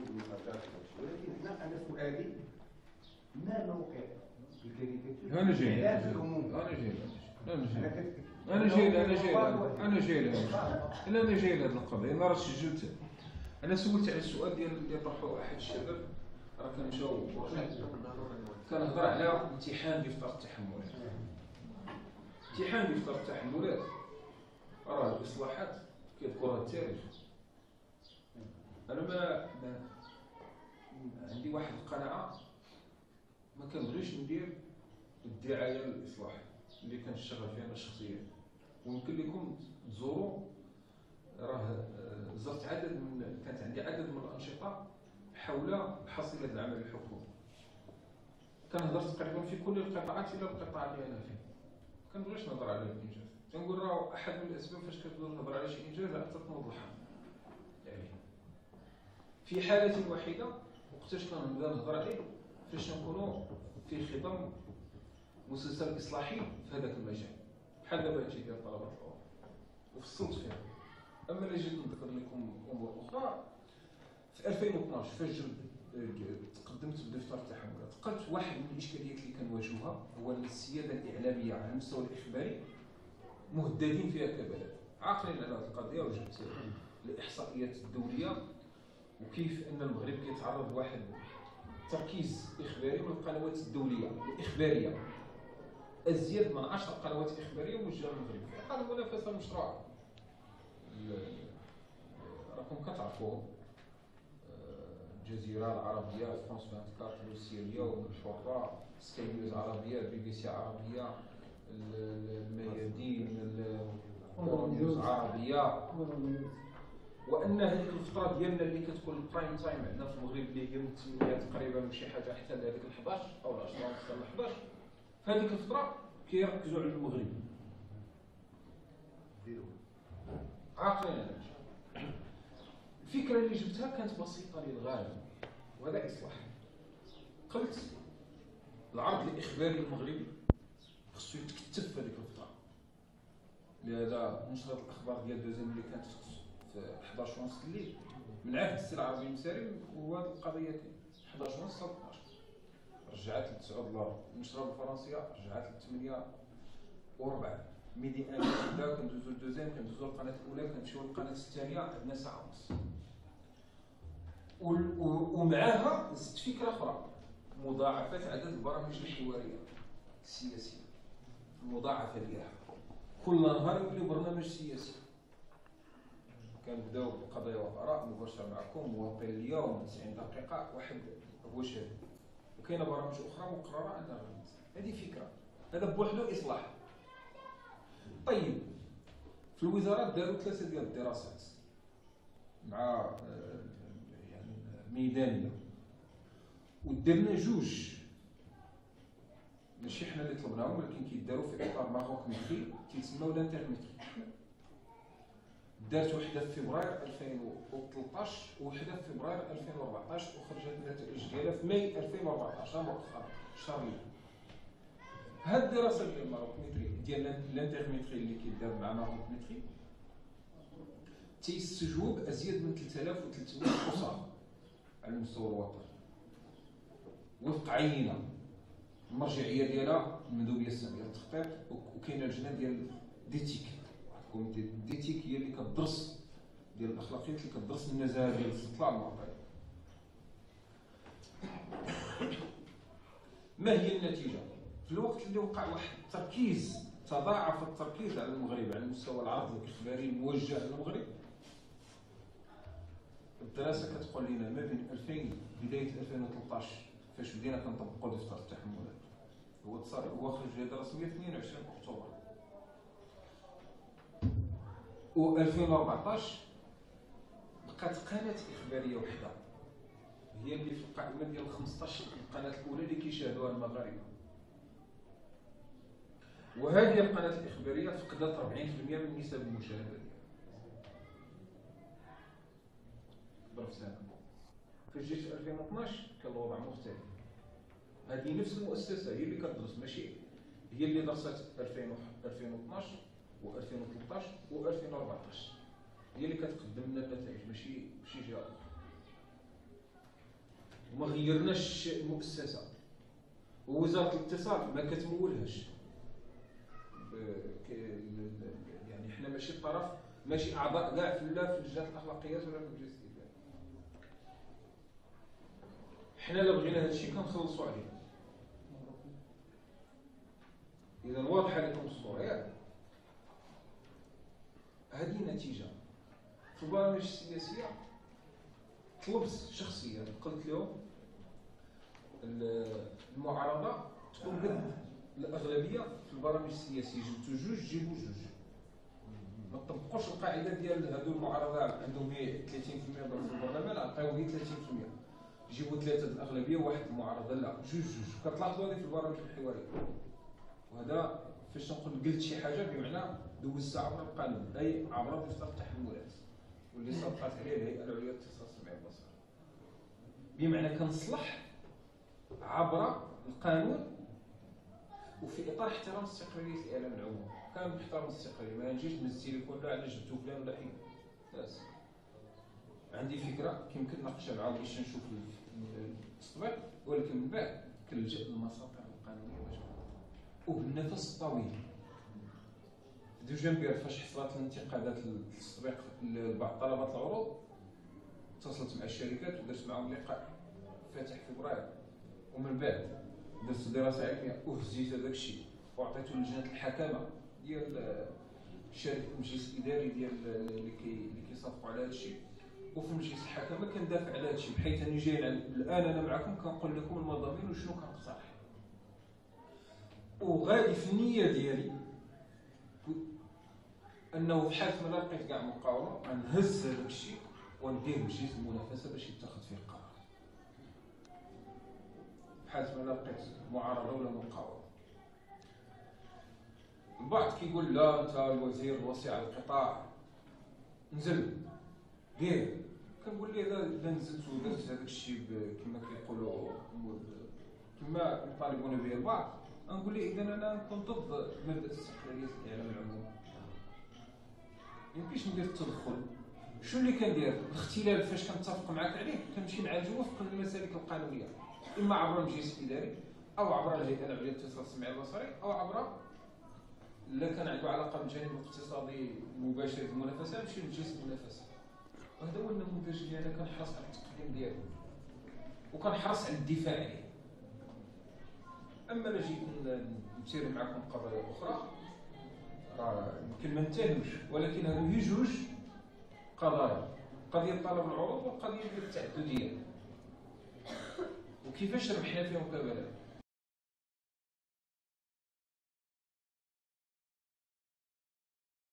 والمخرجات ولكن هنا انا سؤالي ما موقع الكاريكاتير؟ انا جاي لهذه القضيه. انا راه سجلت، انا سولت على السؤال ديال اللي طرحوه احد الشباب، راه كنمشاو كنهضر على امتحان دفتر التحملات. امتحان دفتر التحملات راه الاصلاحات كيذكرها التاريخ. انا ما عندي واحد القناعه، ما كنبغيش ندير الدعايه للاصلاح اللي كنشتغل فيها انا شخصيا. ويمكن لكم تزوروا، راه زرت كانت عندي عدد من الانشطه حول حصيله العمل الحكومي. كنهضر تقريبا في كل القطاعات الا القطاع اللي انا فيه. ما كنبغيش نهضر على الانجاز، تنقول راه احد من الاسباب فاش كتبدا تهضر على شي انجاز انت تنوض الحال. يعني في حاله واحده وقتاش كنبدا نهضر عليه فاش نكونوا في خضم مسلسل اصلاحي في هذاك المجال، بحال دابا هادشي ديال طلبه الحقوق وفصلت فيها. اما الا جيت نذكر لكم امور اخرى، في 2012 فاش تقدمت بدفتر التحملات، قلت واحد من الاشكاليات اللي كنواجهوها هو ان السياده الاعلاميه على المستوى الاخباري مهددين فيها كبلد. عاقلين على هذه القضيه، وجبت الاحصائيات الدوليه وكيف ان المغرب كيتعرض لواحد تركيز اخباري من القنوات الدوليه الاخباريه، ازيد من 10 قنوات اخباريه موجهه للمغرب. هذا منافسه مشروعه. راكم كتعرفوا الجزيره العربيه، فرانس 24، روسيا اليوم، الحره، سكاي نيوز عربيه، بي بي سي عربيه، الميادين، نيوز عربيه. وان هذيك الفتره ديالنا اللي كتكون البرايم تايم عندنا في المغرب اللي هي من 8 تقريبا شي حاجه حتى لهذيك 11 او 10 حتى ل 11، في هذيك الفتره كيركزوا على المغرب. عاقلين على هادشي. الفكره اللي جبتها كانت بسيطه للغايه، وهذا اصلاح. قلت العرض الاخباري المغربي خصو يتكتب في هذيك الفتره. لهذا نشرة الاخبار ديال دوزيام اللي كانت في 11 ونص الليل من عهد السي العربي المساري، وهذه القضيه كاين 11 ونص حتى 12. رجعت ل 9 دولار. النشره بالفرنسيه رجعت ل 8 و4. ميدي ان كنبداو كندوزو للدوزيام، كندوزو للقناه الاولى، كنمشيو للقناه الثانيه، عندنا ساعه ونص. ومعها زدت فكره اخرى، مضاعفه عدد البرامج الحواريه السياسيه، المضاعفه ديالها كل نهار يولي برنامج سياسي. كنبداو بالقضايا والاراء مباشره معكم، مواطن اليوم 90 دقيقه، واحد هو شاهد. وكاينه برامج اخرى مقرره انها غادي. هذه فكره، هذا بوحدو اصلاح. طيب في الوزارات داروا 3 ديال الدراسات مع يعني ميدانيه، ودرنا 2 ماشي حنا اللي طلبناهم، ولكن كيداروا في اطار ماروك ميتري تيسموا لانترميتري. دارت وحده في فبراير 2013 ووحده في فبراير 2014، وخرجت النتائج ديالها في ماي 2014 مؤخرا شهر اللي. هاد الدراسه ديال الماروكمتري ديال الانترميتري اللي كيدار مع ماروكمتري تيستجوب ازيد من 3300 اسر على المستوى الوطني وفق عينه. المرجعيه ديالها المندوبيه الساميه للتخطيط، وكاينه لجنه ديال ديتيك، كوميتي ديتيك هي اللي كتدرس ديال الاخلاقيات، اللي كتدرس النزاهه ديال الاستطلاع المعطيات. ما هي النتيجه؟ في الوقت اللي وقع واحد التركيز، تضاعف التركيز على المغرب على مستوى العرض الاخباري الموجه للمغرب. الدراسه كتقول لنا ما بين 2000 بدايه 2013 فاش بدينا كنطبقوا دفتر التحملات، هو خرج جهه رسميه 22 اكتوبر، و 2014 بقات قناه اخباريه وحده هي اللي في القائمه ديال 15 القناه الاولى اللي كيشاهدوها المغاربه. وهذه القناه الاخباريه فقدت 40% من نسب المشاهده ديالها. ضرب سنه فاش جيت في 2012 كان الوضع مختلف. هذه نفس المؤسسه هي اللي كتدرس، ماشي هي اللي درست 2012 و2013 و2014، هي اللي كتقدم لنا النتائج، ماشي جهه اخرى. وما غيرناش المؤسسه، ووزاره الاتصال ما كتمولهاش. يعني حنا ماشي طرف، ماشي اعضاء كاع في لا في اللجنه الاخلاقيات ولا في المجلس الاداري. حنا الا بغينا هذا الشيء كنخلصوا عليه. اذا واضحه لكم الصوره ياك؟ هذه نتيجه. في البرامج السياسيه طلبت شخصيا، قلت لهم المعارضه تكون قد الاغلبيه في البرامج السياسيه، جبتوا جوج جيبوا جوج. ما تطبقوش القاعده ديال هذو المعارضه عندهم هي 30% في البرلمان، عطيو هي 30%، جيبوا ثلاثه الاغلبيه وواحد المعارضه. لا، جوج جوج. كتلاحظوا هذه في البرامج الحواريه. وهذا فاش نقول قلت شي حاجه بمعنى دوزت عبر القانون، اي عبر دفتر التحملات واللي صدقت عليه الهيئه العليا للاختصاص السمعي والبصري. بمعنى كنصلح عبر القانون وفي اطار احترام استقلاليه الاعلام العمومي. كان محترم الاستقلاليه، ما نجيش نهز التليفون لا علاش جبتو فلان ولا حين بس عندي فكره كيمكن نناقشها معاهم باش نشوف التطبيق، ولكن من بعد كنلجا للمساطر القانونيه باش وبالنفس الطويل. دو جنبير فاش حصلت الانتقادات للتطبيق لبعض طلبات العروض، اتصلت مع الشركات ودرت معهم لقاء فاتح فبراير، ومن بعد درت دراسه علميه وهزيت هذاك الشيء وعطيته لجنه الحكامه ديال شركه المجلس الاداري ديال اللي كيصافقوا على هذا الشيء. وفي مجلس الحكامه كندافع على هذا الشيء، بحيث اني جاي الان انا معكم كنقول لكم المضامين وشنو كنقترح. وغادي في النيه ديالي انه في حال ما لقيت كاع مقاومه غنهز هذاك الشيء ونديه مجلس المنافسه باش يتخذ فيه القرار. في حال ما لقيت معارضه ولا مقاومه. البعض كيقول لا انت الوزير الوصي على القطاع، نزل دير. كنقول ليه اذا نزلت ودرت هذاك الشيء كما كيقولوا كما يطالبون به البعض، نقول ليه اذا انا نكون ضد مبدا استقلاليه الاعلام العمومي. يمكنش ندير التدخل. شو اللي كندير؟ الاختلال فاش كنتفق معك عليه كنمشي نعالجو وفق المسالك القانونيه، اما عبر المجلس الاداري او عبر الهيئه العليا للاتصال السمعي والبصري او عبر الا كان عنده علاقه بالجانب الاقتصادي المباشر المنافسه نمشي لمجلس المنافسه. وهذا هو النموذج اللي انا كنحرص على التقديم ديالو وكنحرص على الدفاع عليه. اما الا جيت نسير معكم قضايا اخرى راه يمكن ما ننتهوش، ولكن هادو هي جوج قضايا، قضيه طلب العروض والقضيه ديال التعدديه وكيفاش ربحنا فيهم كبلد.